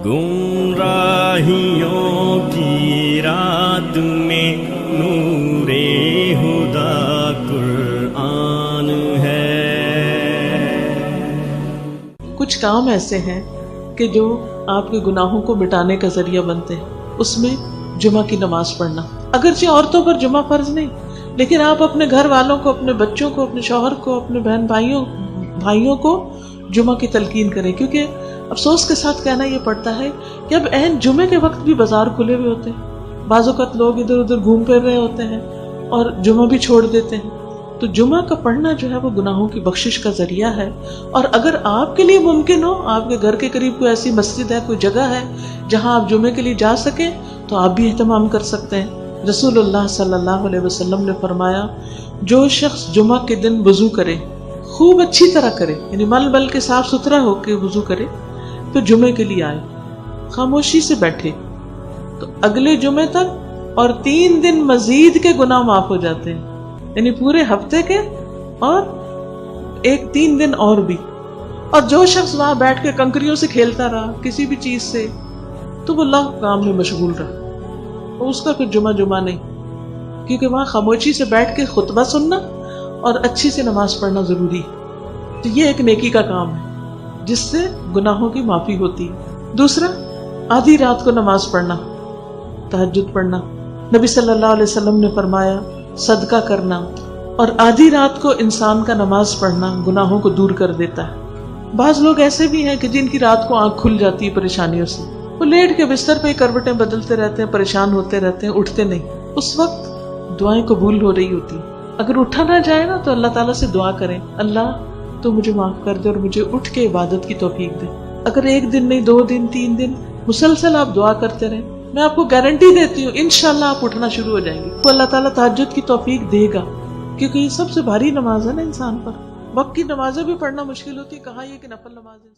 گمراہیوں کی رات میں نور ہدی قرآن ہے۔ کچھ کام ایسے ہیں کہ جو آپ کے گناہوں کو مٹانے کا ذریعہ بنتے ہیں، اس میں جمعہ کی نماز پڑھنا، اگرچہ عورتوں پر جمعہ فرض نہیں، لیکن آپ اپنے گھر والوں کو، اپنے بچوں کو، اپنے شوہر کو، اپنے بہن بھائیوں کو جمعہ کی تلقین کریں، کیونکہ افسوس کے ساتھ کہنا یہ پڑتا ہے کہ اب عین جمعے کے وقت بھی بازار کھلے ہوئے ہوتے ہیں، بعض اوقات لوگ ادھر ادھر گھوم پھر رہے ہوتے ہیں اور جمعہ بھی چھوڑ دیتے ہیں۔ تو جمعہ کا پڑھنا جو ہے وہ گناہوں کی بخشش کا ذریعہ ہے، اور اگر آپ کے لیے ممکن ہو، آپ کے گھر کے قریب کوئی ایسی مسجد ہے، کوئی جگہ ہے جہاں آپ جمعے کے لیے جا سکیں، تو آپ بھی اہتمام کر سکتے ہیں۔ رسول اللہ صلی اللہ علیہ وسلم نے فرمایا، جو شخص جمعہ کے دن وضو کرے، خوب اچھی طرح کرے، یعنی مل کے صاف ستھرا ہو کے وضو کرے، پھر جمعے کے لیے آئے، خاموشی سے بیٹھے، تو اگلے جمعے تک اور 3 دن مزید کے گناہ معاف ہو جاتے ہیں، یعنی پورے ہفتے کے اور 3 دن اور بھی۔ اور جو شخص وہاں بیٹھ کے کنکریوں سے کھیلتا رہا، کسی بھی چیز سے، تو وہ اللہ کام میں مشغول رہا، اس کا پھر جمعہ نہیں، کیونکہ وہاں خاموشی سے بیٹھ کے خطبہ سننا اور اچھی سے نماز پڑھنا ضروری ہے۔ تو یہ ایک نیکی کا کام ہے جس سے گناہوں کی معافی ہوتی ہے۔ دوسرا، آدھی رات کو نماز پڑھنا، تہجد پڑھنا۔ نبی صلی اللہ علیہ وسلم نے فرمایا، صدقہ کرنا اور آدھی رات کو انسان کا نماز پڑھنا گناہوں کو دور کر دیتا ہے۔ بعض لوگ ایسے بھی ہیں کہ جن کی رات کو آنکھ کھل جاتی ہے پریشانیوں سے، وہ لیٹ کے بستر پہ کروٹیں بدلتے رہتے ہیں، پریشان ہوتے رہتے ہیں، اٹھتے نہیں۔ اس وقت دعائیں قبول ہو رہی ہوتی ہیں۔ اگر اٹھا نہ جائے نا تو اللہ تعالیٰ سے دعا کریں، اللہ تو مجھے معاف کر دے اور مجھے اٹھ کے عبادت کی توفیق دے۔ اگر 1 دن نہیں، 2 دن، 3 دن مسلسل آپ دعا کرتے رہیں، میں آپ کو گارنٹی دیتی ہوں انشاءاللہ آپ اٹھنا شروع ہو جائیں گے، تو اللہ تعالیٰ تہجد کی توفیق دے گا، کیونکہ یہ سب سے بھاری نماز ہے نا انسان پر۔ وقت کی نمازیں بھی پڑھنا مشکل ہوتی ہے، کہاں یہ کہ نفل نماز انسان